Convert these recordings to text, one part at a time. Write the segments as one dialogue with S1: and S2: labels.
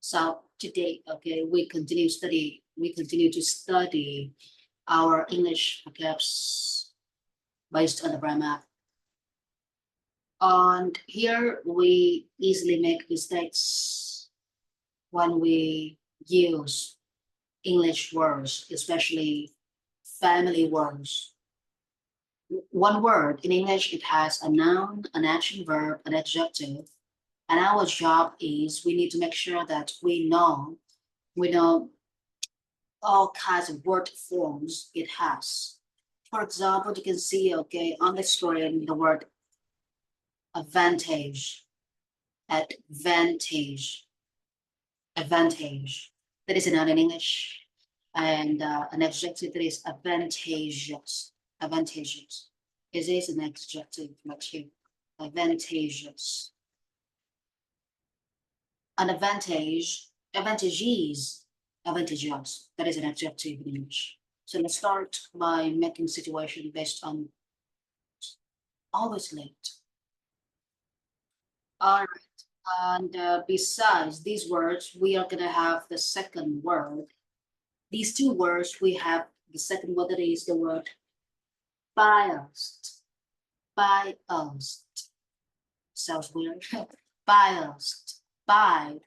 S1: So today, okay, we continue to study our English vocabs based on the grammar. And here we easily make mistakes when we use English words, especially family words. One word in English, it has a noun, an action verb, an adjective. And our job is we need to make sure that we know all kinds of word forms it has. For example, you can see, okay, on the screen, the word advantage, advantage. That is a noun in English. And an adjective that is advantageous. Advantageous. It is an adjective, like here. Advantageous. An advantage, advantageous. That is an adjective in English. So let's start by making situation based on always late. All right. And besides these words, we are gonna have the second word. These two words, we have the second word that is the word biased. Biased. Sounds weird. Biased. By,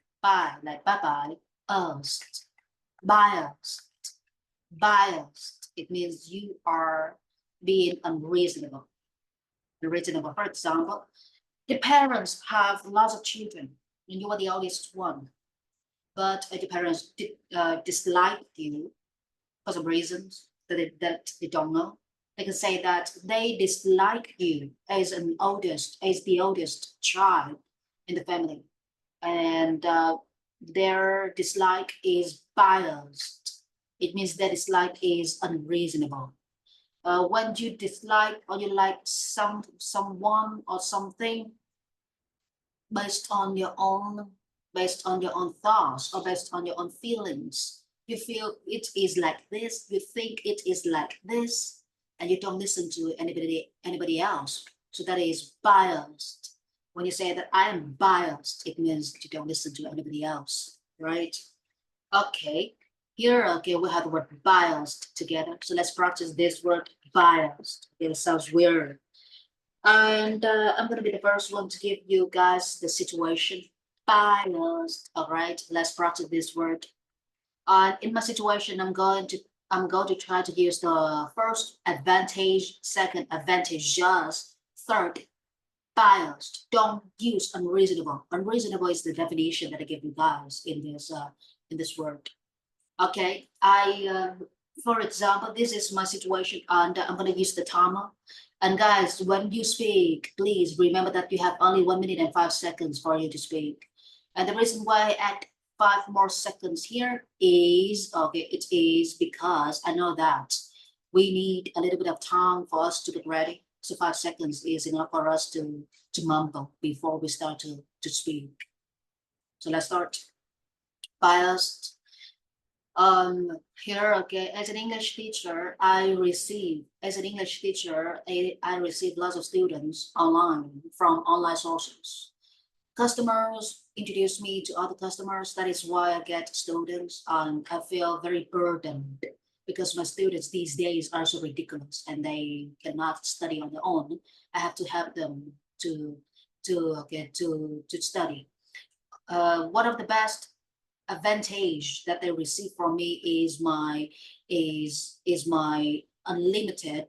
S1: like bye-bye. Biased. Biased. It means you are being unreasonable. Unreasonable. For example, the parents have lots of children and you are the oldest one, but the parents dislike you for some reasons that they don't know. They can say that they dislike you as the oldest child in the family, and their dislike is biased. It means their dislike is unreasonable. When you dislike or you like someone or something based on your own thoughts or based on your own feelings, you feel it is like this, you think it is like this, and you don't listen to anybody else. So that is biased. When you say that I am biased, it means you don't listen to anybody else, right? Okay, here, okay, we have the word biased together. So let's practice this word biased. It sounds weird. And I'm gonna be the first one to give you guys the situation. Biased. All right, let's practice this word. And in my situation, I'm going to try to use the first advantage, second advantageous, third biased. Don't use unreasonable. Unreasonable is the definition that I give you guys in this word. Okay, for example, this is my situation, and I'm gonna use the timer. And guys, when you speak, please remember that you have only 1 minute and 5 seconds for you to speak. And the reason why I add 5 more seconds here is, okay, it is because I know that we need a little bit of time for us to get ready. So 5 seconds is enough for us to mumble before we start to speak. So let's start. Biased. Here, okay, as an English teacher, I receive lots of students online from online sources. Customers introduce me to other customers. That is why I get students, and I feel very burdened because my students these days are so ridiculous and they cannot study on their own. I have to help them to study. One of the best advantage that they receive from me is my unlimited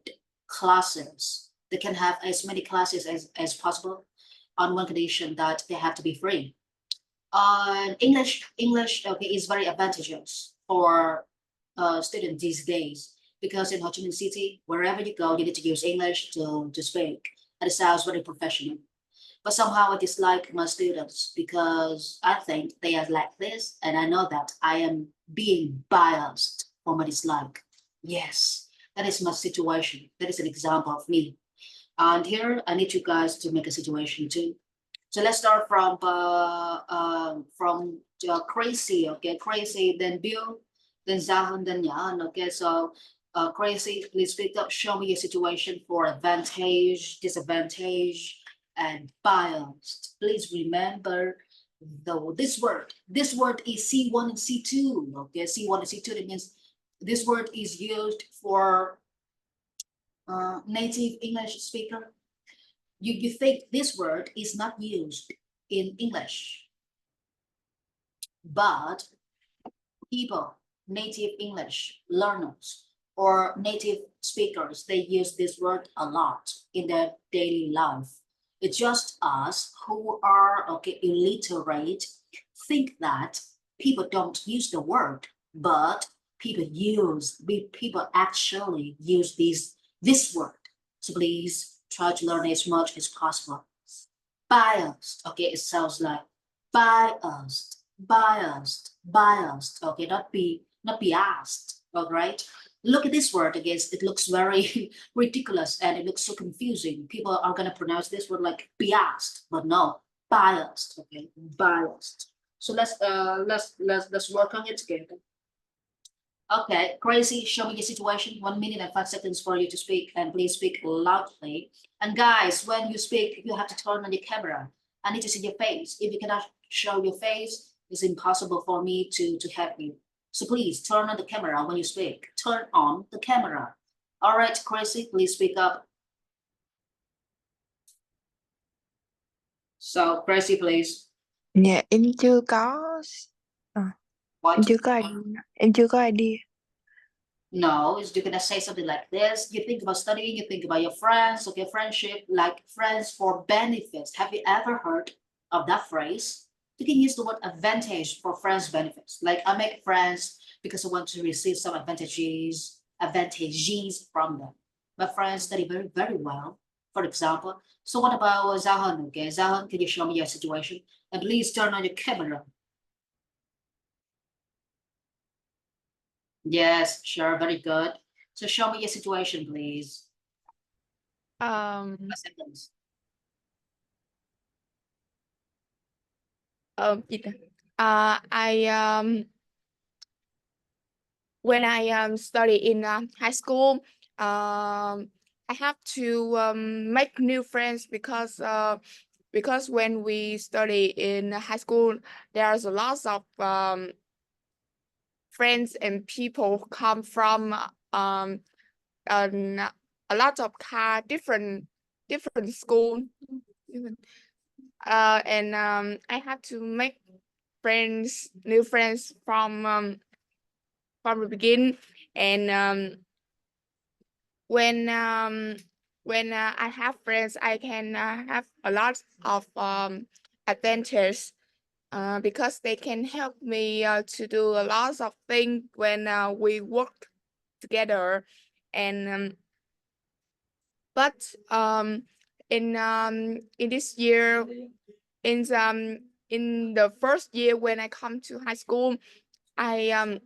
S1: classes. They can have as many classes as possible on one condition that they have to be free. English okay, is very advantageous for students these days because in Ho Chi Minh City, wherever you go, you need to use English to speak. And it sounds very professional. But somehow I dislike my students because I think they are like this, and I know that I am being biased for my dislike. Yes, that is my situation. That is an example of me. And here I need you guys to make a situation too. So let's start from crazy, okay, crazy, then Bill, then Zahn, then Yan, okay. So crazy, please speak up, show me your situation for advantage, disadvantage, and biased. Please remember this word is C1 and C2. Okay, C1 and C2. That means this word is used for native English speaker. You think this word is not used in English, but people, native English learners or native speakers, they use this word a lot in their daily life. It's just us who are illiterate think that people don't use the word, but people actually use this word. So please try to learn as much as possible. Biased, okay, it sounds like biased, biased, okay, not biased, all right. Look at this word again, it looks very ridiculous and it looks so confusing. People are going to pronounce this word like biased, but no, biased, okay, biased. So let's work on it together. Okay, Crazy, show me your situation. 1 minute and 5 seconds for you to speak, and please speak loudly. And guys, when you speak, you have to turn on your camera. I need to see your face. If you cannot show your face, it's impossible for me to help you. So please turn on the camera when you speak. Turn on the camera. All right, Crazy, please speak up. So, Crazy, please.
S2: Dạ, em chưa có
S1: What?
S2: em chưa có idea.
S1: No, is you're gonna say something like this. You think about studying, you think about your friends, okay, friendship, like friends for benefits. Have you ever heard of that phrase? You can use the word advantage for friends benefits. Like I make friends because I want to receive some advantages from them. My friends study very, very well, for example. So what about Zahan? Okay, Zahan, can you show me your situation? And please turn on your camera. Yes, sure, very good. So show me your situation, please. Seconds.
S2: Gì ta? When I study in high school, I have to make new friends because when we study in high school, there's a lot of friends and people come from a lot of different school, and I have to make new friends from the beginning. And when I have friends, I can have a lot of adventures because they can help me to do a lot of things when we work together. And but in this year, in the first year when I come to high school, I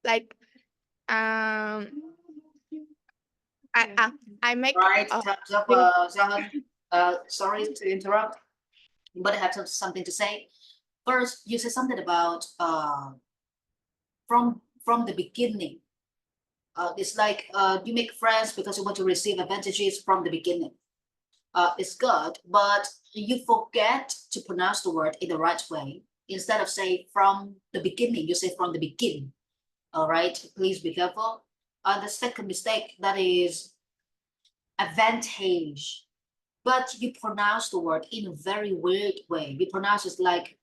S2: like I make
S1: Right, time's up, Zahan. Sorry to interrupt, but I have something to say. First, you said something about from the beginning. It's like you make friends because you want to receive advantages from the beginning. It's good, but you forget to pronounce the word in the right way. Instead of say from the beginning, you say from the beginning. All right, please be careful. The second mistake, that is advantage, but you pronounce the word in a very weird way. You pronounce it like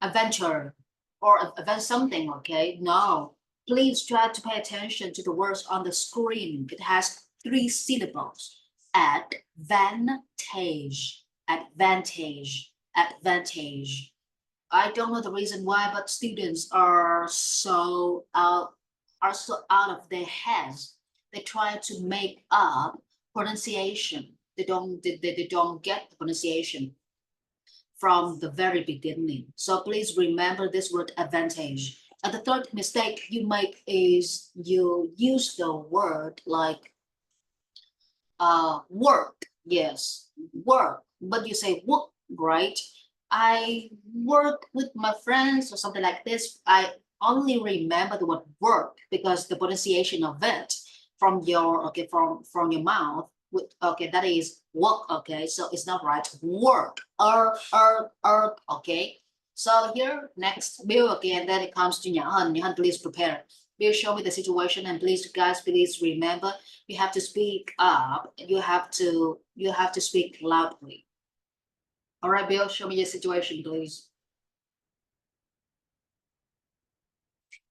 S1: adventure or event something, okay? No, please try to pay attention to the words on the screen. It has 3 syllables. Advantage, advantage, advantage. I don't know the reason why, but students are so out of their heads. They try to make up pronunciation. They don't get the pronunciation from the very beginning. So please remember this word advantage. And the third mistake you make is you use the word like work. Yes, work, but you say work, right? I work with my friends or something like this. I only remember the word work because the pronunciation of it from your from your mouth Okay, that is work. Okay, so it's not right. Work. Okay. So here next, Bill again. Then it comes to Nhã Hân. Nhã Hân, please prepare. Bill, show me the situation, and please, guys, please remember you have to speak up. You have to speak loudly. All right, Bill, show me your situation, please.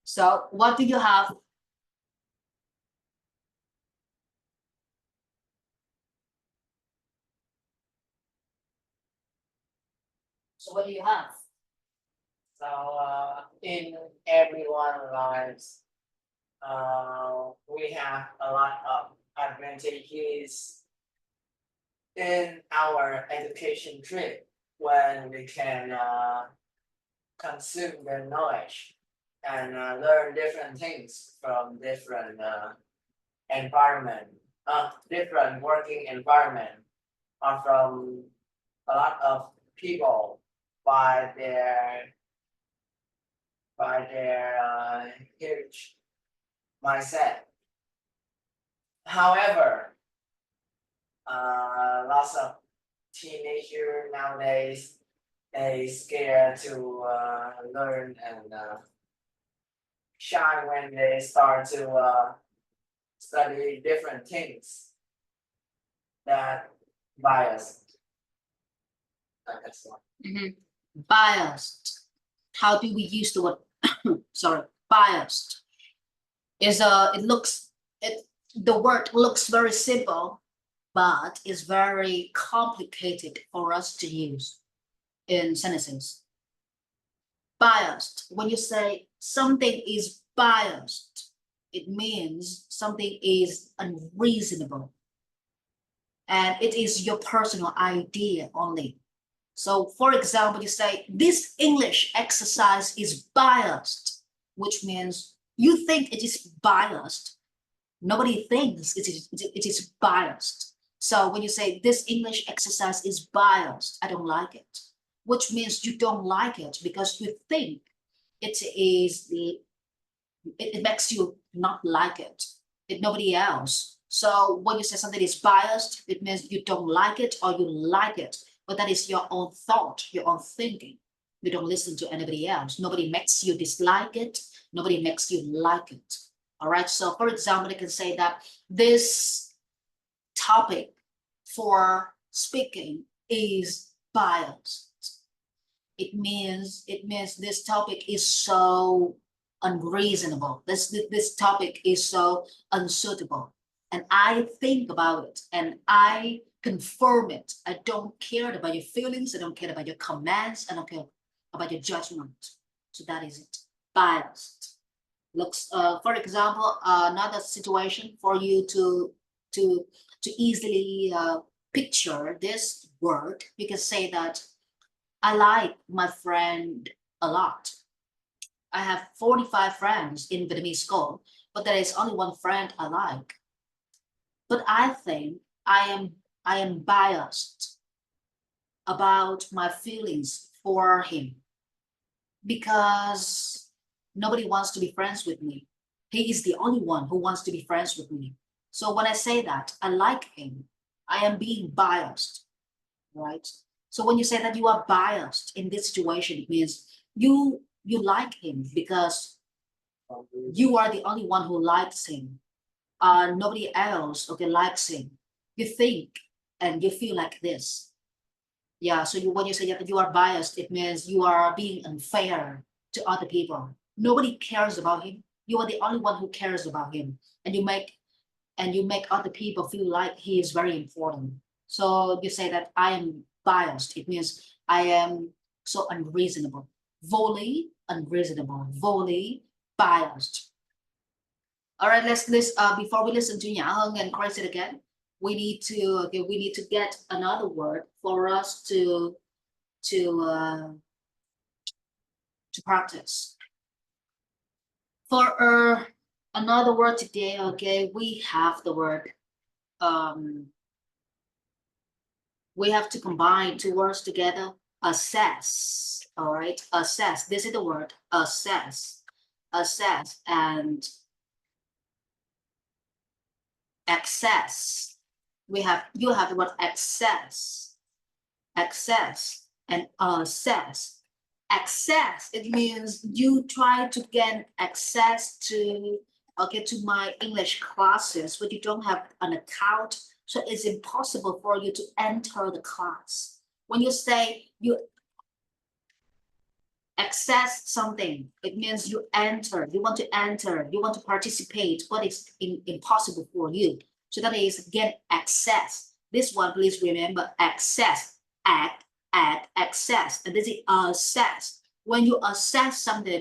S1: So, what do you have? So, what do you have?
S3: So in everyone's lives, we have a lot of advantages in our education trip when we can consume the knowledge and learn different things from different environment, different working environment, or from a lot of people by their huge mindset. However, lots of teenagers nowadays they scared to learn and shy when they start to study different things that bias. That's one.
S1: Biased. How do we use the word? Sorry, biased. The word looks very simple, but it's very complicated for us to use in sentences. Biased. When you say something is biased, it means something is unreasonable, and it is your personal idea only. So, for example, you say this English exercise is biased, which means you think it is biased. Nobody thinks it is biased. So when you say this English exercise is biased, I don't like it, which means you don't like it because you think it makes you not like it. Nobody else. So when you say something is biased, it means you don't like it or you like it. But that is your own thought, your own thinking. You don't listen to anybody else. Nobody makes you dislike it. Nobody makes you like it. All right. So for example, I can say that this topic for speaking is biased. It means this topic is so unreasonable. This topic is so unsuitable. And I think about it and I confirm it. I don't care about your feelings. I don't care about your comments. I don't care about your judgment. So that is it. Biased. Looks, for example, another situation for you to easily picture this word. You can say that I like my friend a lot. I have 45 friends in Vietnamese school, but there is only one friend I like. But I think I am biased about my feelings for him because nobody wants to be friends with me. He is the only one who wants to be friends with me. So when I say that I like him, I am being biased, right? So when you say that you are biased in this situation, it means you like him because you are the only one who likes him. Nobody else likes him. You think and you feel like this. Yeah, so when you say that you are biased, it means you are being unfair to other people. Nobody cares about him. You are the only one who cares about him, and you make other people feel like he is very important. So you say that I am biased. It means I am so unreasonable, wholly unreasonable, wholly biased. All right, let's before we listen to Nhã Hân and Chris it again, we need to get another word for us to practice. For another word today, okay, we have the word we have to combine two words together. Assess. All right, assess. This is the word assess. Assess and access. you have the word access and assess. Access, it means you try to get access to my English classes, but you don't have an account, so it's impossible for you to enter the class. When you say you access something, it means you want to participate, but it's impossible for you. So that is get access. This one, please remember, access, access, and this is assess. When you assess something,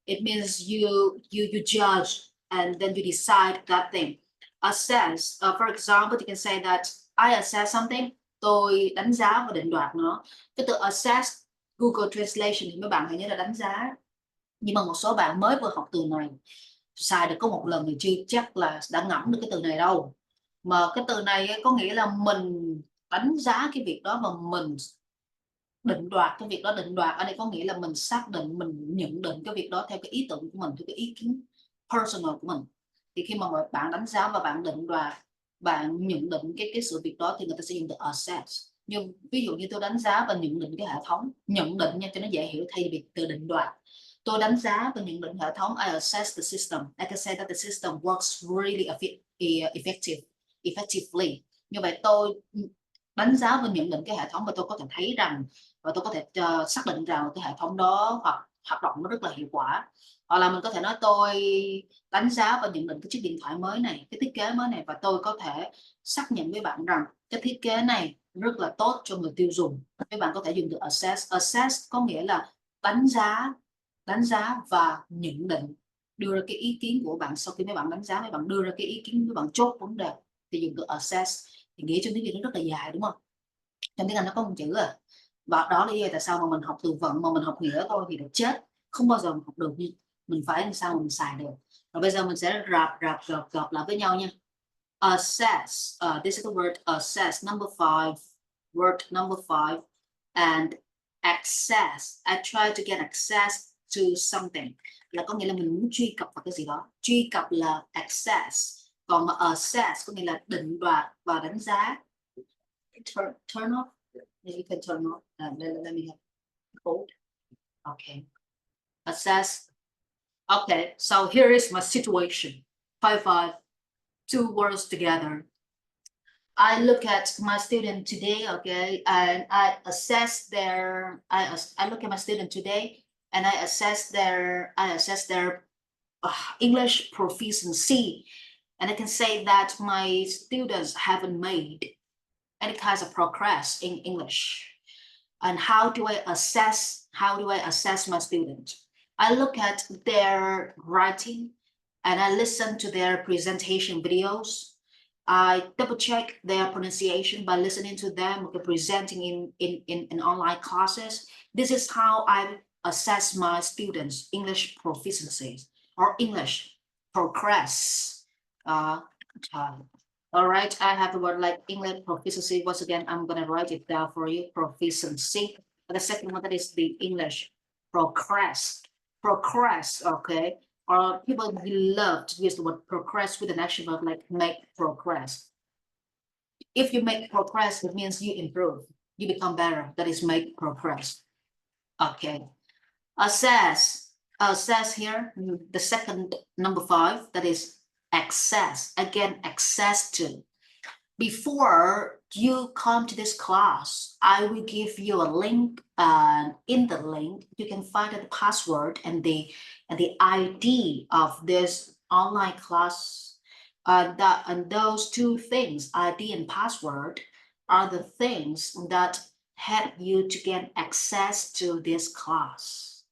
S1: it means you judge and then you decide that thing. Assess, for example, you can say that I assess something, tôi đánh giá và định đoạt nó. Cái từ assess, Google Translation thì mấy bạn hãy nhớ là đánh giá, nhưng mà một số bạn mới vừa học từ này, xài được có một lần thì chưa chắc là đã ngẫm được cái từ này đâu. Mà cái từ này có nghĩa là mình đánh giá cái việc đó mà mình định đoạt cái việc đó. Định đoạt ở đây có nghĩa là mình xác định, mình nhận định cái việc đó theo cái ý tưởng của mình, theo cái ý kiến personal của mình. Thì khi mà bạn đánh giá và bạn định đoạt, bạn nhận định cái sự việc đó thì người ta sẽ dùng từ assess. Nhưng ví dụ như tôi đánh giá và nhận định cái hệ thống, nhận định nha cho nó dễ hiểu, thay vì từ định đoạt. Tôi đánh giá và nhận định hệ thống, I assess the system. I can say that the system works really effectively. Như vậy tôi đánh giá và nhận định cái hệ thống và tôi có thể thấy rằng, và tôi có thể xác định rằng cái hệ thống đó hoạt động nó rất là hiệu quả. Hoặc là mình có thể nói tôi đánh giá và nhận định cái chiếc điện thoại mới này, cái thiết kế mới này, và tôi có thể xác nhận với bạn rằng cái thiết kế này rất là tốt cho người tiêu dùng. Các bạn có thể dùng từ assess. Assess có nghĩa là đánh giá và nhận định, đưa ra cái ý kiến của bạn. Sau khi mấy bạn đánh giá, mấy bạn đưa ra cái ý kiến, mấy bạn chốt vấn đề thì dùng từ assess. Thì nghĩa trong tiếng Việt nó rất là dài đúng không? Trong tiếng Anh nó có một chữ à. Và đó là lý do tại sao mà mình học từ vựng mà mình học nghĩa thôi thì là chết, không bao giờ mình học được, nhưng mình phải làm sao mà mình xài được. Rồi bây giờ mình sẽ gộp lại với nhau nha. Assess, this is the word assess, number 5, word number 5, and access. I try to get access to something, là có nghĩa là mình muốn truy cập vào cái gì đó. Truy cập là access, còn mà assess có nghĩa là định đoạt và đánh giá. Turn off. You can turn off. Let me have code. Okay. Assess. Okay. So here is my situation. 5, 2 words together. I look at my student today, okay, and I assess their. I look at my student today, and I assess their English proficiency, and I can say that my students haven't made any kinds of progress in English. And how do I assess my student? I look at their writing and I listen to their presentation videos. I double check their pronunciation by listening to them presenting in online classes. This is how I assess my students' English proficiency or English progress. All right, I have the word like English proficiency. Once again, I'm going to write it down for you, proficiency. And the second one, that is the English progress, okay? Or people love to use the word progress with an action verb like make progress. If you make progress, it means you improve, you become better. That is make progress. Okay. Assess here, the second number 5, that is access. Again, access to. Before you come to this class, I will give you a link, and in the link you can find the password and the ID of this online class. And those 2 things, ID and password, are the things that help you to get access to this class.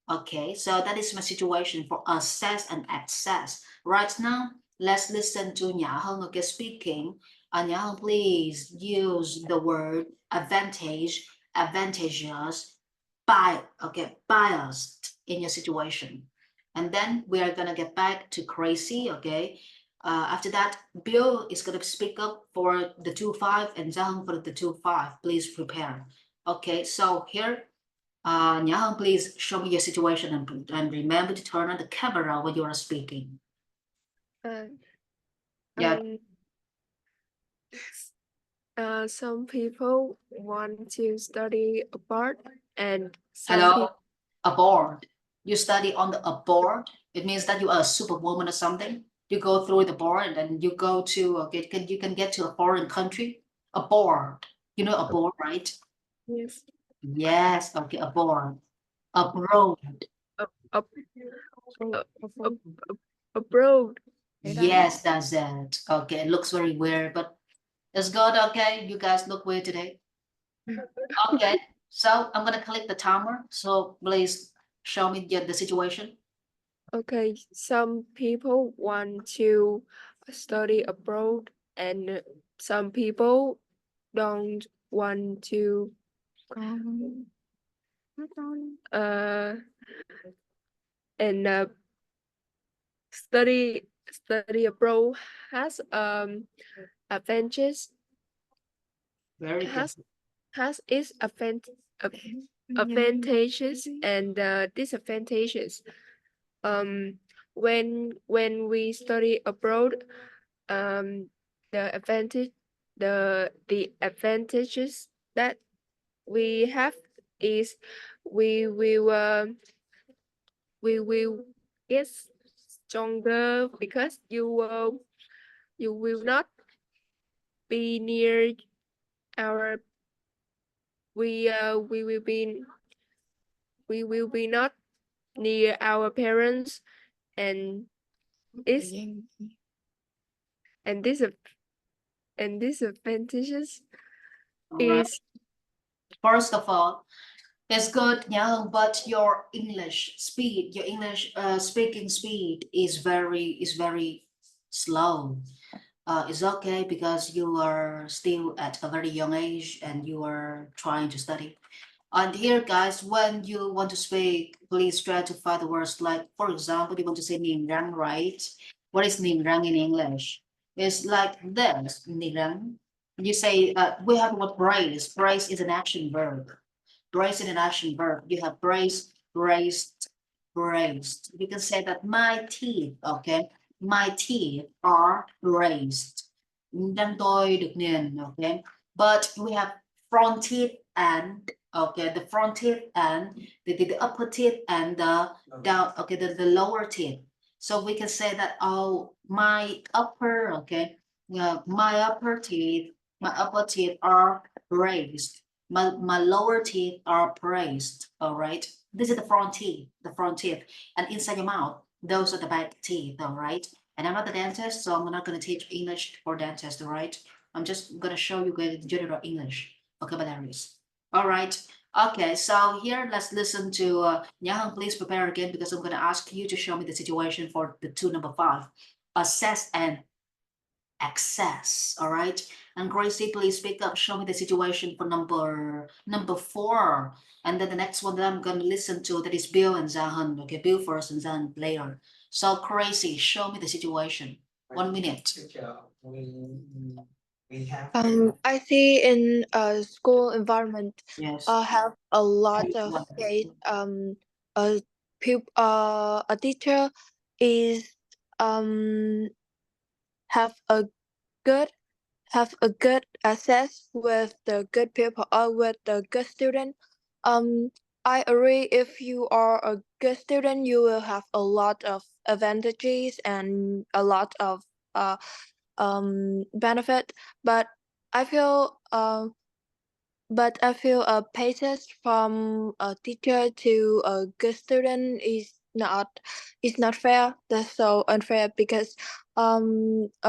S1: Okay, so that is my situation for assess and access. Right now, let's listen to Nhã Hân, okay, speaking. Nhã Hân, please use the word advantage, advantageous, biased in your situation. And then we are gonna get back to Crazy, okay? After that, Bill is gonna speak up for the 2-5 and Nhã Hân for the 2-5. Please prepare. Okay, so here, Nhã Hân, please show me your situation and remember to turn on the camera when you are speaking. Yeah.
S2: Some people want to study abroad, and some
S1: Hello,
S2: people
S1: aboard. You study on the aboard. It means that you are a superwoman or something. You go through the board and you go to you can get to a foreign country. Aboard. You know aboard, right?
S2: yes,
S1: Yes, okay, aboard. Abroad.
S2: up, up, abroad.
S1: Yes, that's it. Okay, it looks very weird, but it's good. Okay, you guys look weird today. Okay, so I'm gonna click the timer. So please show me the situation.
S2: Okay, some people want to study abroad, and some people don't want to. Uh, and study abroad has advantages
S1: Very good.
S2: has its advantages and disadvantages. Um, when we study abroad, the advantages that we have is we will we will get stronger because you will not be near our we will be not near our parents, and this and this and disadvantages
S1: All right.
S2: is
S1: First of all, it's good, yeah, but your English speed, your English speaking speed is very slow. It's okay because you are still at a very young age and you are trying to study. And here, guys, when you want to speak, please try to find the words like, for example, you want to say ningrang, right? What is ningrang in English? It's like this, ningrang. You say, we have what brace. Brace is an action verb. Brace is an action verb. You have brace, braced, braced. You can say that my teeth, okay? My teeth are braced. Răng tôi được nghiền, okay? But we have front teeth and okay, the front teeth and the upper teeth and the down, okay, the lower teeth. So we can say that, oh, my upper, okay, my upper teeth are raised. My lower teeth are raised. All right. This is the front teeth, and inside your mouth, those are the back teeth. All right. And I'm not the dentist, so I'm not going to teach English for dentist. All right. I'm just going to show you guys general English vocabularies. All right. Okay, so here let's listen to Nyahang, please prepare again because I'm going to ask you to show me the situation for the two number 5. Assess and access. All right. And Gracie, please speak up, show me the situation for number 4. And then the next one that I'm going to listen to, that is Bill and Zahan. Okay, Bill first and Zahan later. So Gracie, show me the situation. 1 minute.
S3: We have.
S4: I see in a school environment,
S1: Yes.
S4: have a lot of
S1: One.
S4: case. A teacher is have a good access with the good people or with the good student. I agree. If you are a good student, you will have a lot of advantages and a lot of benefit. But I feel a passage from a teacher to a good student is not fair. That's so unfair because a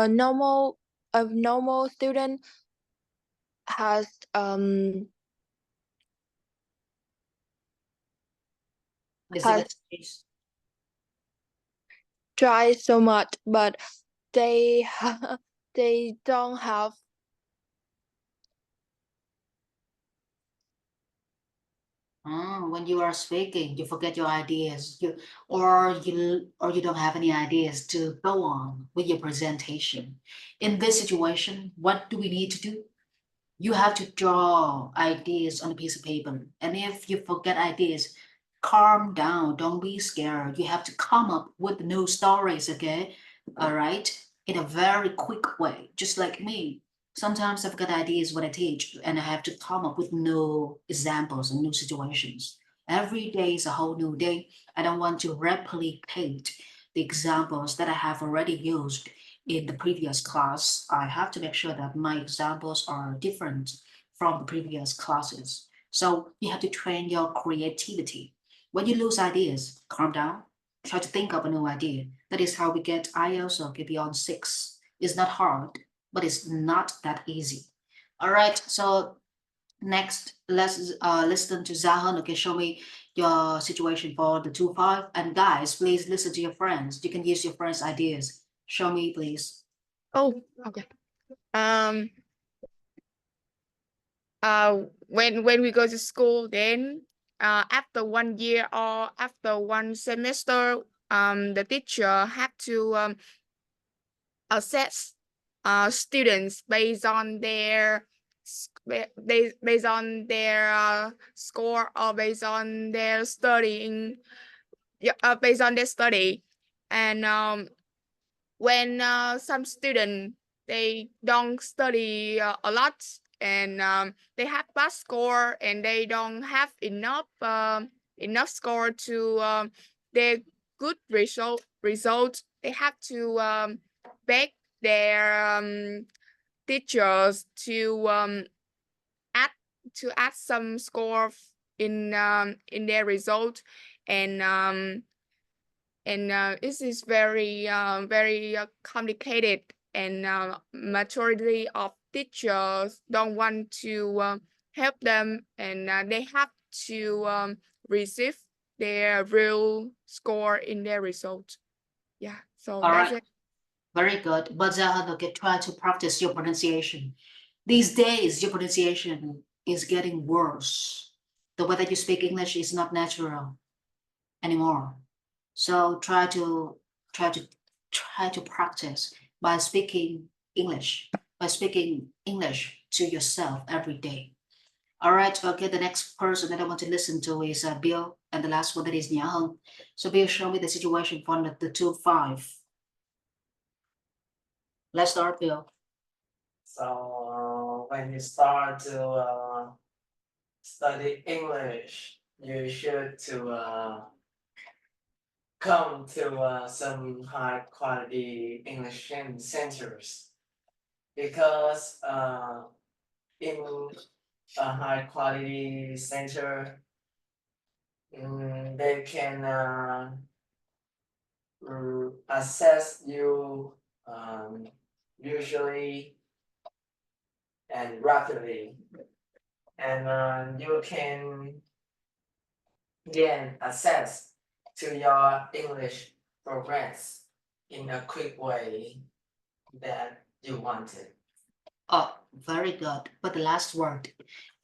S4: normal student has
S1: Is
S4: has
S1: it case?
S4: tried so much, but they they don't have
S1: When you are speaking, you forget your ideas, or you don't have any ideas to go on with your presentation. In this situation, what do we need to do? You have to draw ideas on a piece of paper. And if you forget ideas, calm down, don't be scared. You have to come up with new stories, okay? All right, in a very quick way, just like me. Sometimes I've got ideas when I teach and I have to come up with new examples and new situations. Every day is a whole new day. I don't want to replicate the examples that I have already used in the previous class. I have to make sure that my examples are different from the previous classes. So you have to train your creativity. When you lose ideas, calm down, try to think of a new idea. That is how we get IELTS or beyond 6. It's not hard, but it's not that easy. All right, so next, let's listen to Zahan. Okay, show me your situation for the 2-5. And guys, please listen to your friends. You can use your friends' ideas. Show me, please.
S2: Oh, okay. When we go to school, then after 1 year or after 1 semester, the teacher have to assess students based on their based on their score or based on their studying, based on their study. And when some student they don't study a lot, and they have bad score and they don't have enough score to their good result, they have to beg their teachers to add some score in their result. And this is very complicated, and majority of teachers don't want to help them, and they have to receive their real score in their result. Yeah, so
S1: All
S2: that's
S1: right.
S2: it.
S1: Very good. But Zahan, okay, try to practice your pronunciation. These days, your pronunciation is getting worse. The way that you speak English is not natural anymore. So try to practice by speaking English, to yourself every day. All right, okay, the next person that I want to listen to is Bill, and the last one that is Nia Heng. So Bill, show me the situation for the 2-5. Let's start, Bill.
S3: So when you start to study English, you should to come to some high quality English centers, because in a high quality center, they can assess you usually and rapidly, and you can gain access to your English progress in a quick way that you wanted.
S1: Oh, very good. But the last word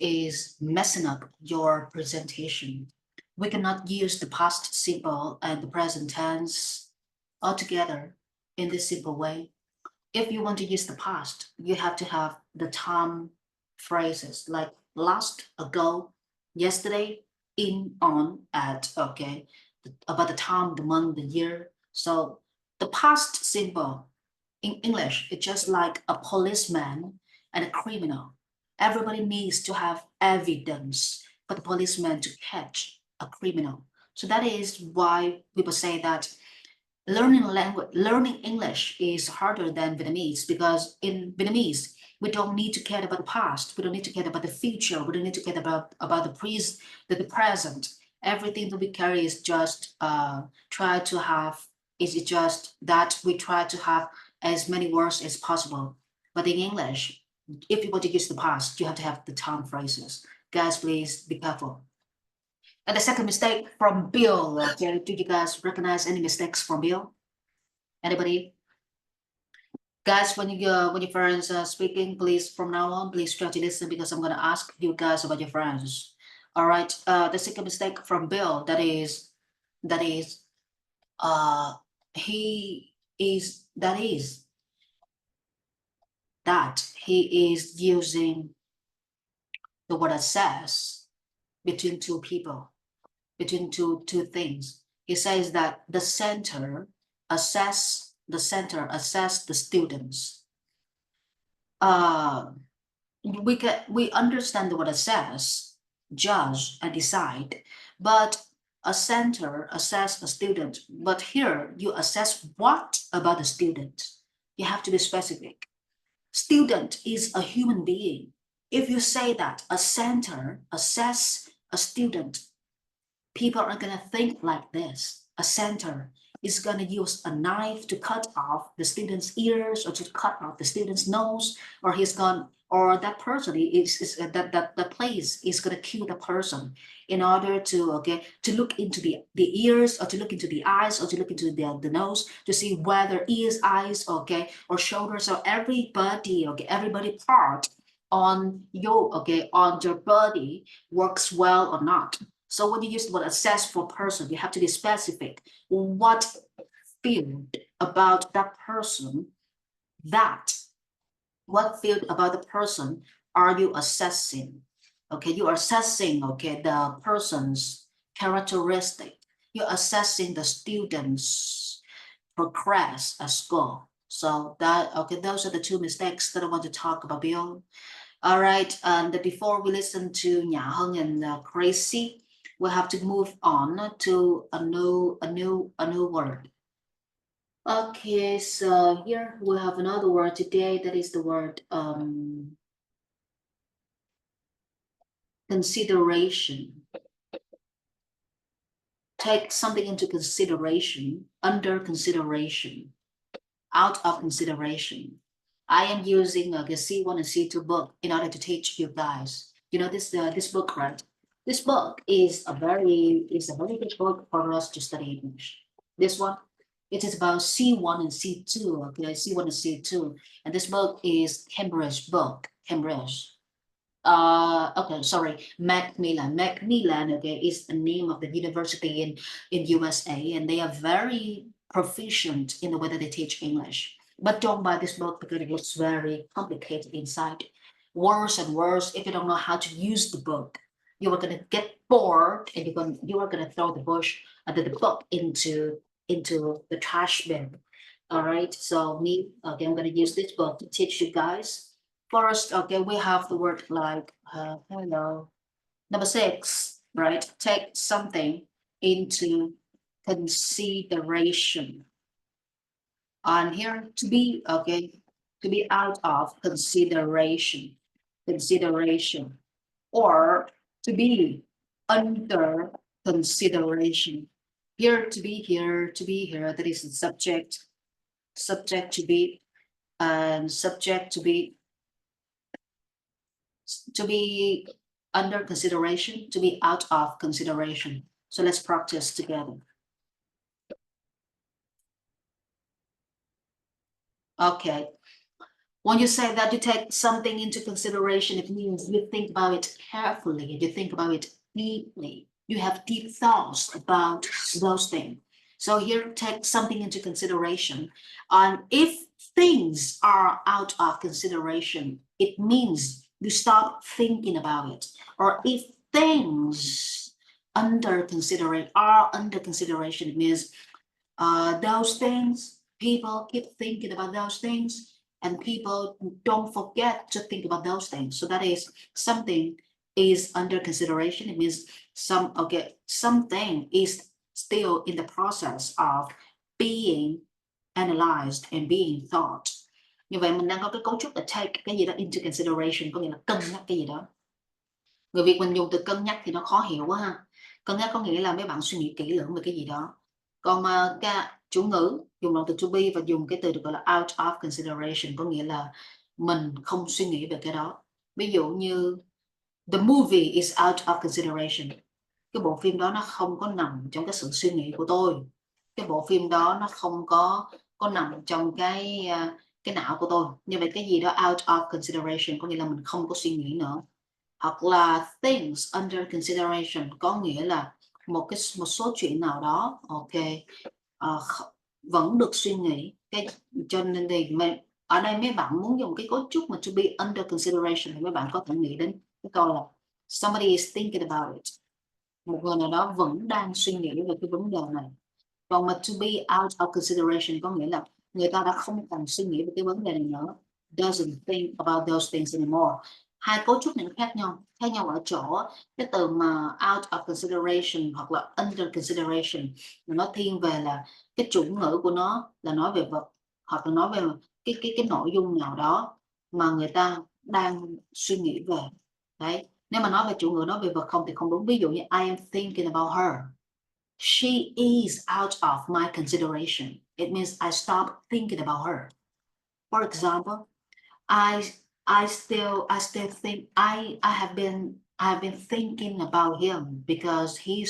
S1: is messing up your presentation. We cannot use the past simple and the present tense altogether in this simple way. If you want to use the past, you have to have the time phrases like last, ago, yesterday, in, on, at, okay, about the time, the month, the year. So the past simple in English, it's just like a policeman and a criminal. Everybody needs to have evidence for the policeman to catch a criminal. So that is why people say that learning English is harder than Vietnamese, because in Vietnamese, we don't need to care about the past. We don't need to care about the future. We don't need to care about the present. Everything that we carry is just try to have, is it just that we try to have as many words as possible. But in English, if you want to use the past, you have to have the time phrases. Guys, please be careful. And the second mistake from Bill, okay, do you guys recognize any mistakes from Bill? Anybody? Guys, when your friends are speaking, please from now on, please try to listen, because I'm gonna ask you guys about your friends. All right. The second mistake from Bill, that is he is that he is using the word assess between two people, between two things. He says that the center assess the students. we understand the word assess, judge, and decide, but a center assess a student. But here you assess what about the student? You have to be specific. Student is a human being. If you say that a center assess a student, people are gonna think like this. A center is gonna use a knife to cut off the student's ears or to cut off the student's nose, or that person is that place is gonna kill the person in order to look into the ears, or to look into the eyes, or to look into the nose to see whether ears, eyes, or shoulders, or everybody part on your body works well or not. So when you use the word assess for person, you have to be specific. What field about that person are you assessing? Okay, you are assessing the person's characteristic. You're assessing the student's progress at school. So those are the two mistakes that I want to talk about, Bill. All right, and before we listen to Nhã Hân and Crazy, we have to move on to a new word. Okay, so here we have another word today, that is the word consideration. Take something into consideration, under consideration, out of consideration. I am using the C1 and C2 book in order to teach you guys. You know this book, right? This book is a very good book for us to study English. This one, it is about C1 and C2. Okay, C1 and C2, and this book is Cambridge book. Cambridge. Okay, sorry, Macmillan. Macmillan, is the name of the university in USA, and they are very proficient in the way that they teach English. But don't buy this book because it looks very complicated inside. Worse and worse, if you don't know how to use the book, you are gonna get bored, and you are gonna throw the book into the trash bin. All right, so I'm gonna use this book to teach you guys. First, we have the word like hello. Number 6, right? Take something into consideration. And here to be out of consideration, or to be under consideration. Here to be here, that is the subject to be, and subject to be under consideration, to be out of consideration. So let's practice together. Okay. When you say that you take something into consideration, it means you think about it carefully, you think about it deeply. You have deep thoughts about those things. So here, take something into consideration. And if things are out of consideration, it means you stop thinking about it. Or if things are under consideration, it means those things, people keep thinking about those things, and people don't forget to think about those things. So that is, something is under consideration. It means something is still in the process of being analyzed and being thought. Như vậy mình đang có cái cấu trúc là take cái gì đó into consideration, có nghĩa là cân nhắc cái gì đó. Người Việt mình dùng từ cân nhắc thì nó khó hiểu quá ha. Cân nhắc có nghĩa là mấy bạn suy nghĩ kỹ lưỡng về cái gì đó. Còn chủ ngữ dùng động từ to be và dùng cái từ được gọi là out of consideration, có nghĩa là mình không suy nghĩ về cái đó. Ví dụ như the movie is out of consideration. Cái bộ phim đó nó không có nằm trong cái sự suy nghĩ của tôi. Cái bộ phim đó nó không có nằm trong cái não của tôi. Như vậy cái gì đó out of consideration có nghĩa là mình không có suy nghĩ nữa. Hoặc là things under consideration có nghĩa là một số chuyện nào đó vẫn được suy nghĩ. Cho nên thì ở đây mấy bạn muốn dùng cái cấu trúc mà to be under consideration thì mấy bạn có thể nghĩ đến cái câu là somebody is thinking about it. Một người nào đó vẫn đang suy nghĩ về cái vấn đề này. Còn mà to be out of consideration có nghĩa là người ta đã không còn suy nghĩ về cái vấn đề này nữa. doesn't think about those things anymore. Hai cấu trúc này nó khác nhau ở chỗ cái từ mà out of consideration hoặc là under consideration, nó thiên về là cái chủ ngữ của nó là nói về vật hoặc là nói về cái nội dung nào đó mà người ta đang suy nghĩ về. Đấy, nếu mà nói về chủ ngữ, nói về vật không thì không đúng. Ví dụ như I am thinking about her. She is out of my consideration. It means I stop thinking about her. For example, I still think I have been thinking about him because he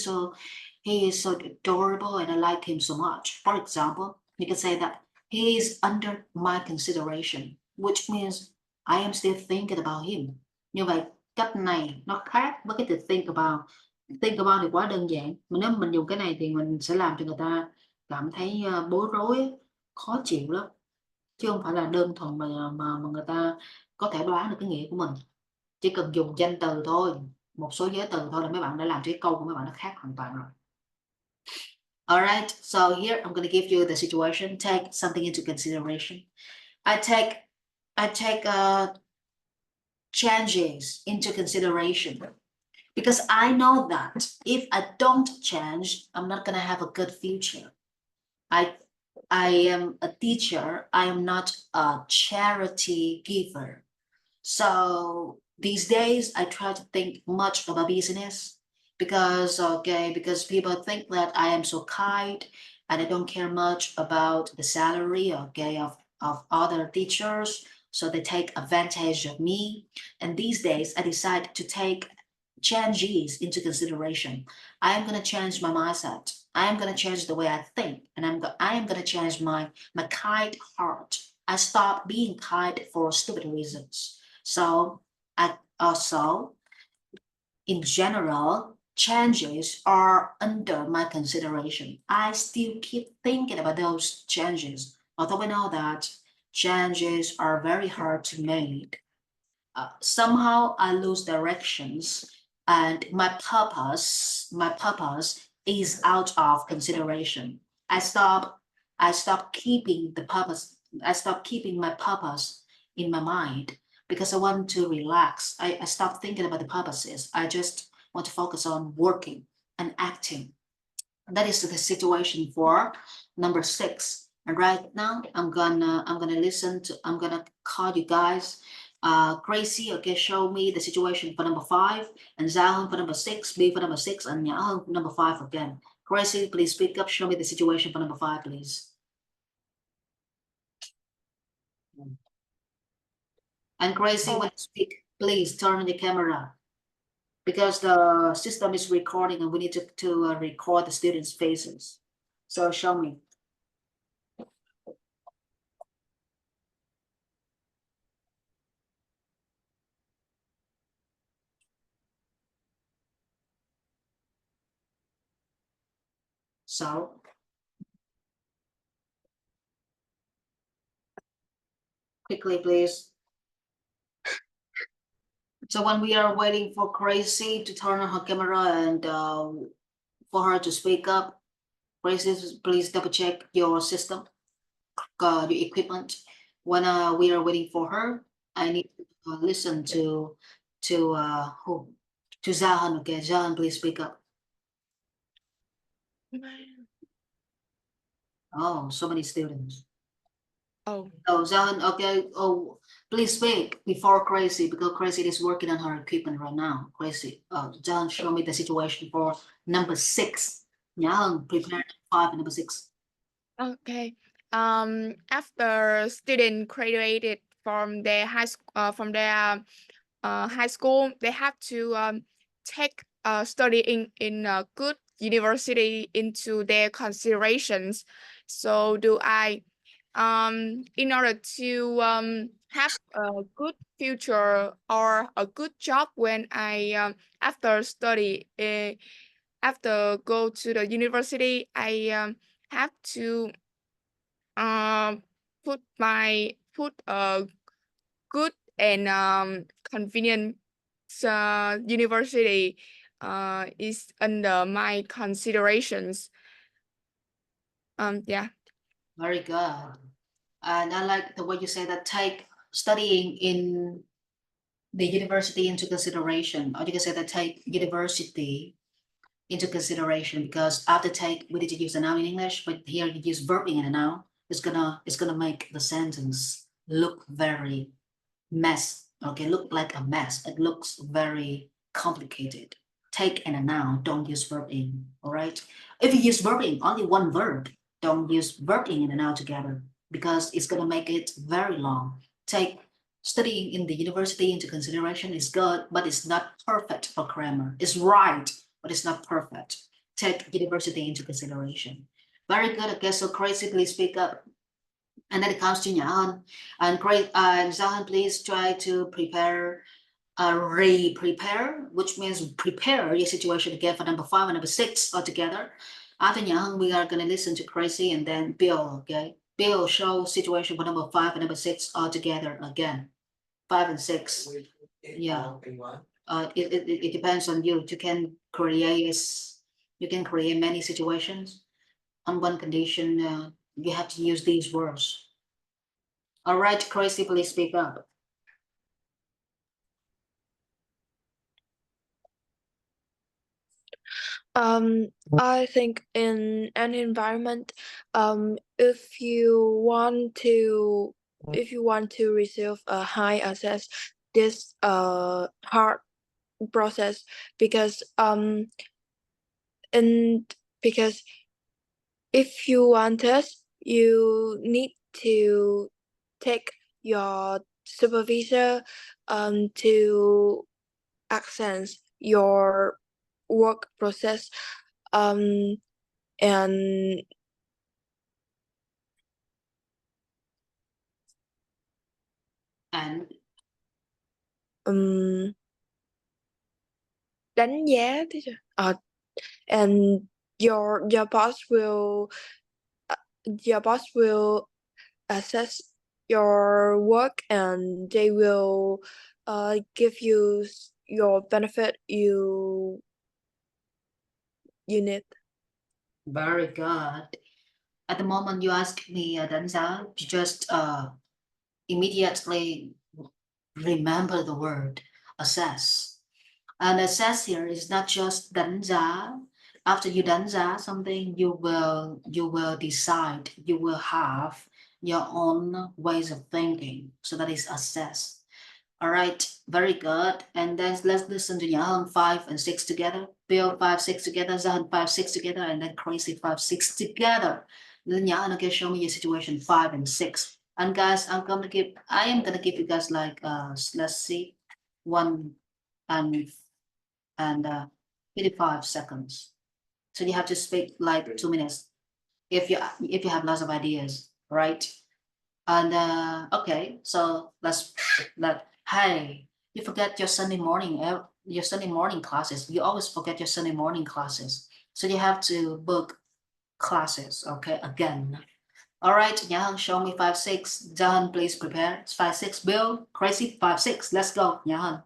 S1: is so adorable and I like him so much. For example, you can say that he is under my consideration, which means I am still thinking about him. Như vậy, cách này nó khác với cái từ think about. Think about thì quá đơn giản, mà nếu mình dùng cái này thì mình sẽ làm cho người ta cảm thấy bối rối, khó chịu lắm, chứ không phải là đơn thuần mà người ta có thể đoán được cái nghĩa của mình. Chỉ cần dùng danh từ thôi, một số giới từ thôi là mấy bạn đã làm cho cái câu của mấy bạn nó khác hoàn toàn rồi. Alright, so here I'm going to give you the situation. Take something into consideration. I take changes into consideration because I know that if I don't change, I'm not going to have a good future. I am a teacher. I am not a charity giver. So these days I try to think much about business because people think that I am so kind and I don't care much about the salary, of other teachers. So they take advantage of me. And these days I decide to take changes into consideration. I am going to change my mindset. I am going to change the way I think, and I am going to change my kind heart. I stop being kind for stupid reasons. So I also, in general, changes are under my consideration. I still keep thinking about those changes, although we know that changes are very hard to make. Somehow I lose directions, and my purpose is out of consideration. I stop keeping the purpose. I stop keeping my purpose in my mind because I want to relax. I stop thinking about the purposes. I just want to focus on working and acting. That is the situation for number 6. And right now I'm gonna call you guys. Gracie, okay, show me the situation for number 5, and Zahun for number 6, B for number 6, and Nyahun for number 5 again. Gracie, please speak up. Show me the situation for number 5, please. And Gracie, when you speak, please turn on the camera because the system is recording and we need to record the students' faces. So show me. So quickly, please. So when we are waiting for Gracie to turn on her camera and for her to speak up, Gracie, please double check your system, your equipment. When we are waiting for her, I need to listen to who? To Zahan. Okay, Zahan, please speak up. Oh, so many students.
S2: Oh,
S1: Zahan, okay. Oh, please speak before Gracie because Gracie is working on her equipment right now. Gracie, Zahan, show me the situation for number 6. Nyahan, prepare 5 and number 6.
S2: okay. After student graduated from their high school, they have to take studying in a good university into their considerations. So do I, in order to have a good future or a good job when I after study after go to the university, I have to put a good and convenient university is under my considerations. Yeah.
S1: Very good. And I like the way you say that take studying in the university into consideration, or you can say that take university into consideration, because after take we need to use a noun in English, but here you use verb in a noun. It's gonna make the sentence look very mess. Okay, look like a mess. It looks very complicated. Take and a noun, don't use verb in. All right. If you use verb in, only one verb, don't use verb in and a noun together, because it's gonna make it very long. Take studying in the university into consideration is good, but it's not perfect for grammar. It's right, but it's not perfect. Take university into consideration. Very good. Okay, so Crazy, please speak up. And then it comes to Nyan. And great, and Zahan, please try to prepare, re-prepare, which means prepare your situation again for number 5 and number 6 altogether. After Nyan, we are gonna listen to Crazy and then Bill, okay? Bill, show situation for number 5 and number 6 altogether again. 5 and 6. Yeah. It depends on you. You can create many situations. On one condition, you have to use these words. All right, Crazy, please speak up.
S4: I think in an environment, if you want to receive a high access, this hard process, because and because if you want us, you need to take your supervisor to access your work process, and
S1: And
S4: đánh giá teacher. And your boss will assess your work, and they will give you your benefit you need.
S1: very good. At the moment you ask me, Danza, you just immediately remember the word assess. And assess here is not just danza. After you danza something, you will decide, you will have your own ways of thinking. So that is assess. All right, very good. And then let's listen to Yahan 5 and 6 together. Bill 5, 6 together, Zahan 5, 6 together, and then Crazy 5, 6 together. Then Yahan, okay, show me your situation 5 and 6. And guys, I am gonna give you guys like let's see, 1 and 55 seconds. So you have to speak like 2 minutes if you have lots of ideas, right? And okay, so hey, you forget your Sunday morning classes. You always forget your Sunday morning classes. So you have to book classes, okay, again. All right, Nyahang, show me 5, 6. Jahan, please prepare. It's 5, 6. Bill, Crazy, 5, 6. Let's go, Nyahang.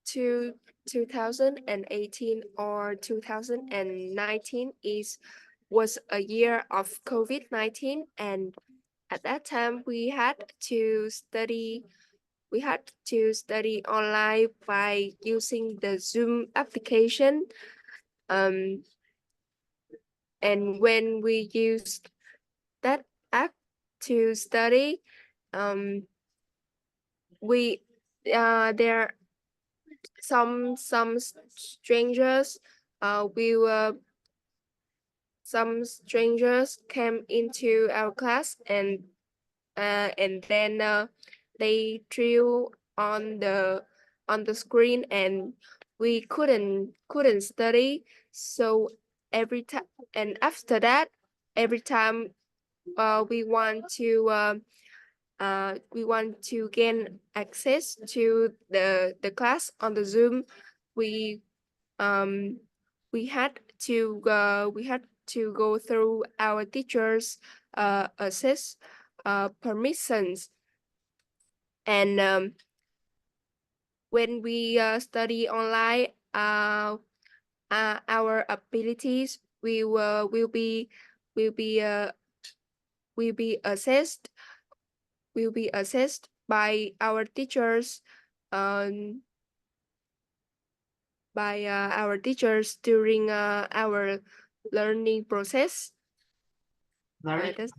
S2: To 2018 or 2019 was a year of COVID-19, and at that time we had to study online by using the Zoom application. And when we used that app to study, we there some strangers some strangers came into our class, and then they drew on the screen, and we couldn't study. So every time, and after that, every time we want to gain access to the class on the Zoom, we had to go through our teachers assess permissions. And when we study online, our abilities will be assessed will be assessed by our teachers during our learning process.
S1: Very,
S2: That's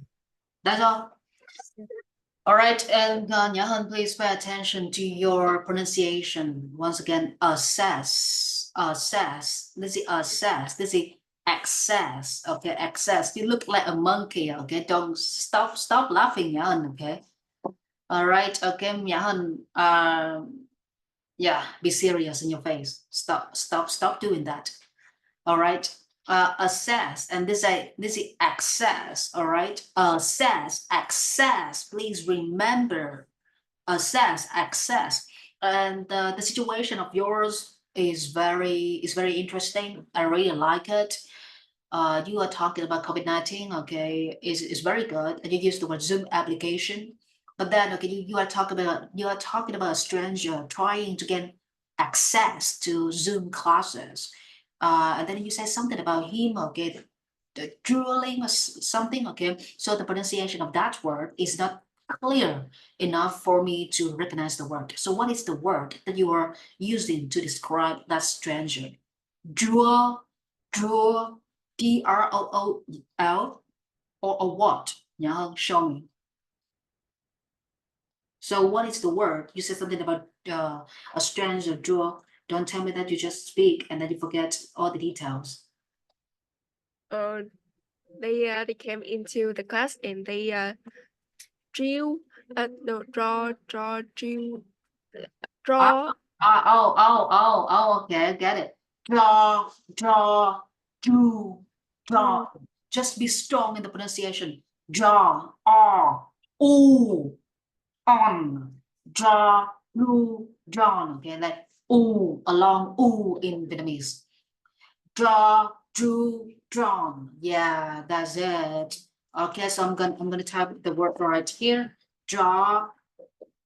S1: that's all. All right, and Nhã Hân, please pay attention to your pronunciation. Once again, assess, assess. This is assess. This is access. Okay, access. You look like a monkey. Okay, don't stop laughing, Nhã Hân. Okay. All right. Okay, Nhã Hân. Yeah, be serious in your face. Stop doing that. All right. Assess, and this is access. All right. Assess, access. Please remember, assess, access. And the situation of yours is very interesting. I really like it. You are talking about COVID-19. Okay, is very good, and you use the word Zoom application. But then, okay, you are talking about a stranger trying to get access to Zoom classes. And then you say something about him, okay, the drooling or something, okay. So the pronunciation of that word is not clear enough for me to recognize the word. So what is the word that you are using to describe that stranger? Drool, drool, drool, or what? Yeah, show me. So what is the word? You said something about a stranger draw. Don't tell me that you just speak and then you forget all the details.
S2: they came into the class and they drill draw drill draw
S1: Okay, I get it. Draw, do, draw. Just be strong in the pronunciation. Draw, ooh, on, draw, drawn. Okay, like ooh, along ooh in Vietnamese. Draw, drew, drawn. Yeah, that's it. Okay, so I'm gonna type the word right here. Draw,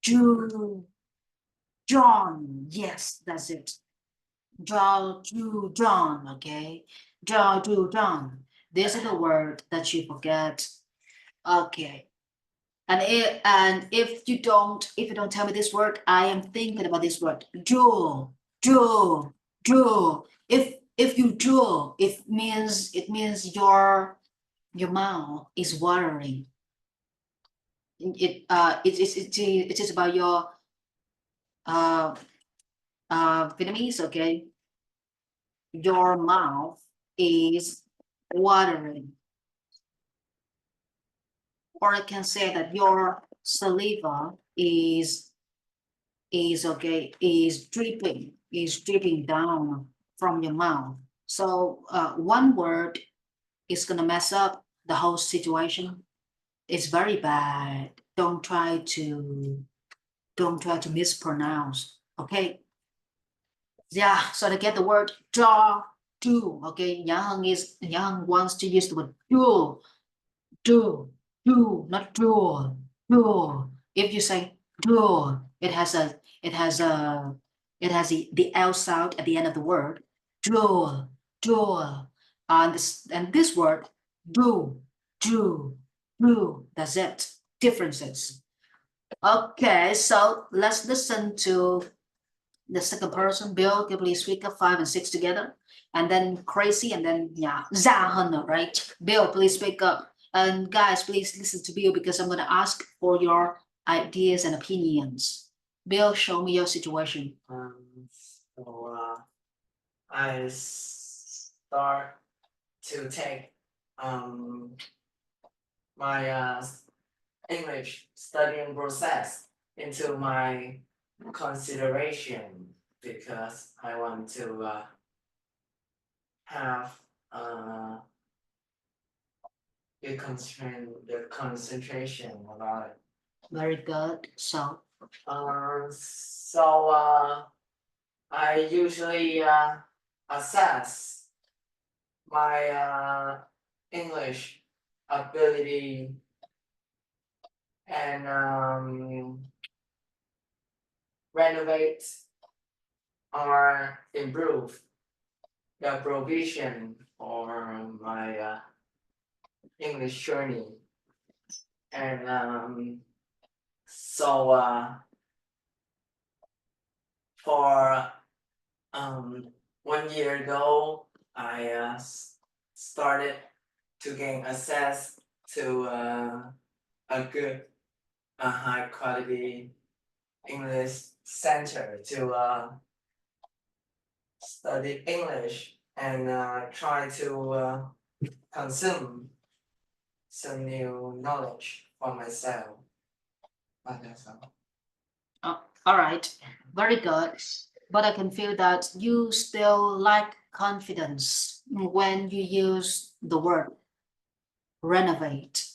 S1: drew, drawn. Yes, that's it. Draw, drew, drawn. Okay, draw, drew, drawn. This is the word that you forget. Okay. And if you don't tell me this word, I am thinking about this word. Drool, drool, drool. If you drool, it means your mouth is watering. It is about your Vietnamese, okay? Your mouth is watering. Or I can say that your saliva is dripping down from your mouth. So one word is gonna mess up the whole situation. It's very bad. Don't try to mispronounce. Okay. Yeah. So to get the word draw, do. Okay. Nhã Hân wants to use the word do, not drool, drool. If you say drool, it has the L sound at the end of the word. Drool, drool. And this word, do, that's it. Differences. Okay, so let's listen to the second person. Bill, can you please speak up 5 and 6 together? And then Crazy, and then yeah, Zahana, right? Bill, please speak up. And guys, please listen to Bill because I'm gonna ask for your ideas and opinions. Bill, show me your situation.
S3: So I start to take my English studying process into my consideration because I want to have the concentration about it.
S1: Very good. So
S3: I usually assess my English ability and renovate or improve the provision for my English journey. And So for 1 year ago, I started to gain access to a good, high quality English center to study English and try to consume some new knowledge for myself. But that's all.
S1: All right, very good. But I can feel that you still lack confidence when you use the word renovate.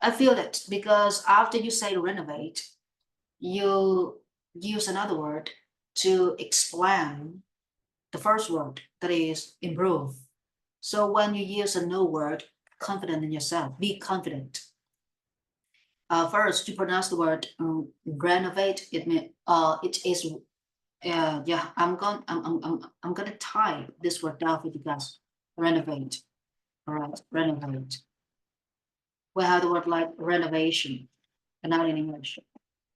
S1: I feel it because after you say renovate, you use another word to explain the first word, that is improve. So when you use a new word, confident in yourself, be confident. First, to pronounce the word renovate, it mean it is yeah. I'm gonna type this word down for you guys. Renovate. All right, renovate. We have the word like renovation, and not in English.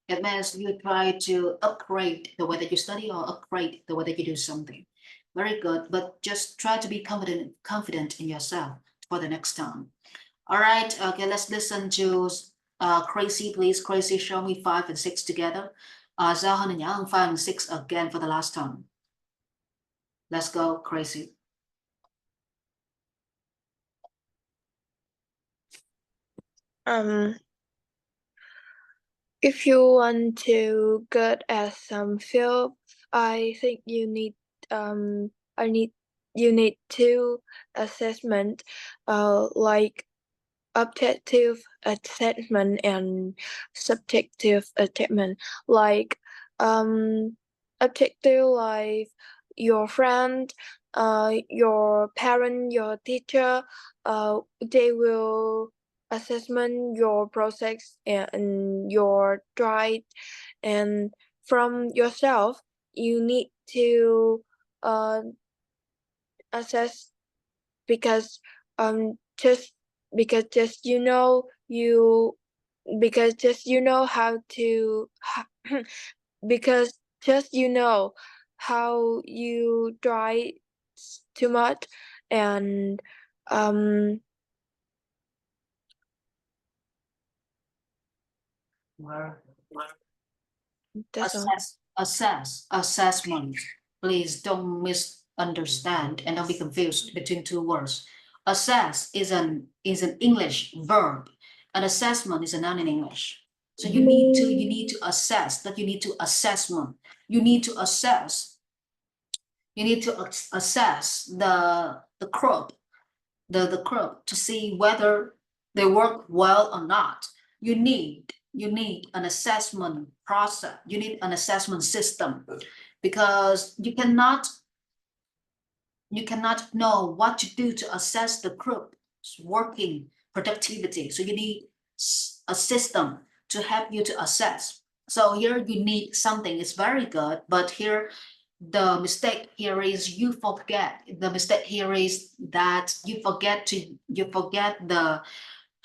S1: It means you try to upgrade the way that you study or upgrade the way that you do something. Very good, but just try to be confident in yourself for the next time. All right, okay, let's listen to Crazy, please. Crazy, show me 5 and 6 together. Giao Hân nhớ 5 and 6 again for the last time. Let's go, Crazy.
S4: If you want to good at some field, I think you need you need two assessment, like objective assessment and subjective assessment. Like objective, like your friend, your parent, your teacher, they will assessment your process and your drive, and from yourself you need to assess, because just you know because just you know how to because just you know how you drive too much, and that's all.
S1: Assessment. Please don't misunderstand and don't be confused between two words. Assess is an English verb, and assessment is a noun in English. So you need to assess, that you need to assessment. You need to assess. You need to assess the crop, the crop, to see whether they work well or not. You need an assessment process. You need an assessment system, because you cannot know what to do to assess the group's working productivity. So you need a system to help you to assess. So here you need something. It's very good, but here the mistake here is you forget. The mistake here is that you forget the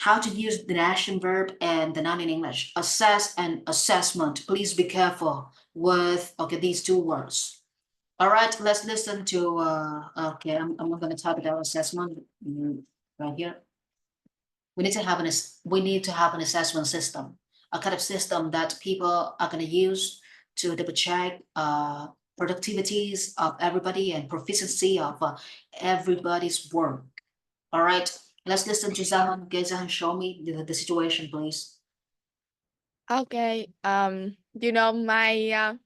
S1: how to use the action verb and the noun in English. Assess and assessment. Please be careful with these two words. All right, let's listen to okay, I'm going to talk about assessment right here. We need to have an assessment system, a kind of system that people are going to use to double check productivities of everybody and proficiency of everybody's work. All right, let's listen to Zahan. Okay, Zahan, show me the situation, please.
S2: Okay. You know, my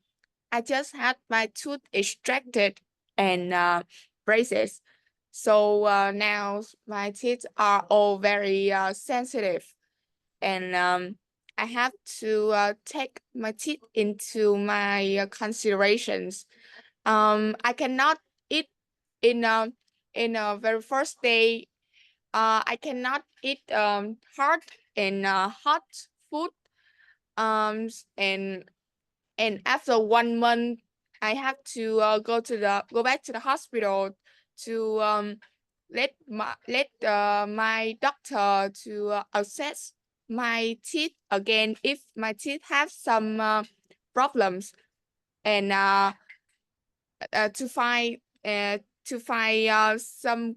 S2: I just had my tooth extracted and braces. So now my teeth are all very sensitive, and I have to take my teeth into my considerations. I cannot eat in a very first day. I cannot eat hard and hot food. And after 1 month, I have to go back to the hospital to let my doctor to assess my teeth again if my teeth have some problems, and to find some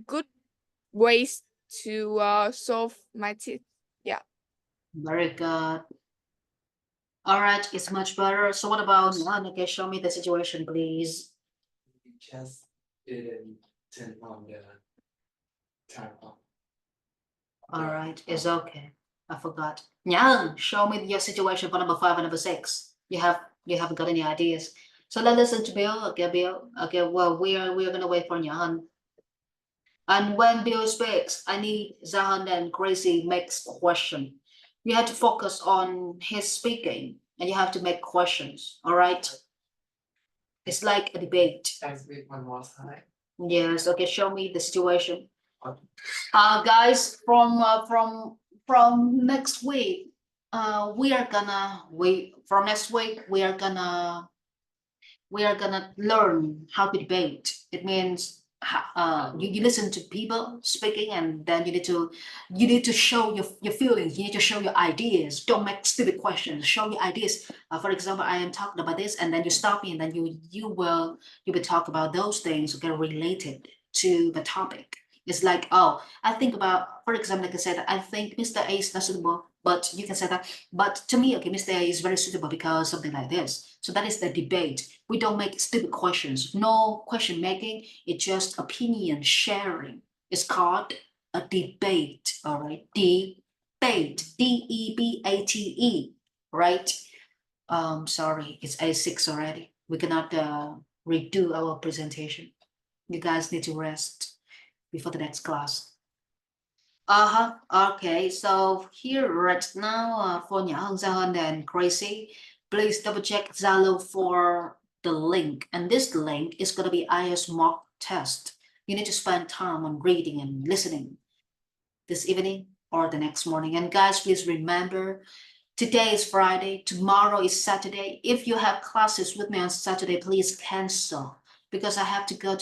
S2: good ways to solve my teeth. Yeah.
S1: Very good. All right, it's much better. So what about Nyan? Okay, show me the situation, please.
S3: We just didn't turn on the timer.
S1: All right, it's okay. I forgot. Nyan, show me your situation for number 5 and number 6. You haven't got any ideas. So let's listen to Bill. Okay, Bill. Okay, well we're gonna wait for Nyan. And when Bill speaks, I need Zahan and Gracie makes question. You have to focus on his speaking and you have to make questions. All right. It's like a debate.
S3: Next week one more time.
S1: Yes. Okay. Show me the situation.
S3: Okay.
S1: Guys, from next week, from next week we are gonna learn how to debate. It means you listen to people speaking and then you need to show your feelings, you need to show your ideas. Don't make stupid questions, show your ideas. For example, I am talking about this and then you stop me and then you will talk about those things that are related to the topic. It's like, oh, I think about, for example, like I said, I think Mr. A is not suitable, but you can say that, but to me, okay, Mr. A is very suitable because something like this. So that is the debate. We don't make stupid questions. No question making. It's just opinion sharing. It's called a debate. All right, debate. D-E-B-A-T-E. Right. Sorry, it's A6 already. We cannot redo our presentation. You guys need to rest before the next class. Okay, so here right now for Nhã Hân, Zahan and Gracie, please double check Zalo for the link. And this link is going to be IELTS mock test. You need to spend time on reading and listening this evening or the next morning. And guys, please remember, today is Friday, tomorrow is Saturday. If you have classes with me on Saturday, please cancel because I have to go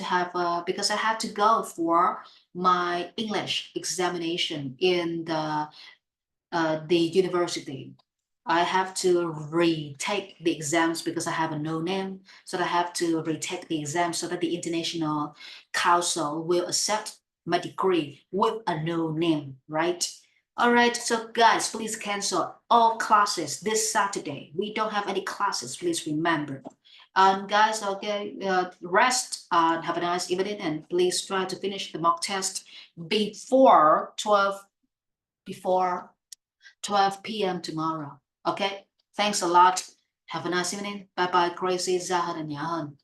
S1: for my English examination in the university. I have to retake the exams because I have a no name. So I have to retake the exam so that the International Council will accept my degree with a no name, right? All right, so guys, please cancel all classes this Saturday. We don't have any classes, please remember. And guys, okay, rest and have a nice evening and please try to finish the mock test before 12 p.m. tomorrow. Okay, thanks a lot. Have a nice evening. Bye bye, Gracie, Zahan, and Yahan.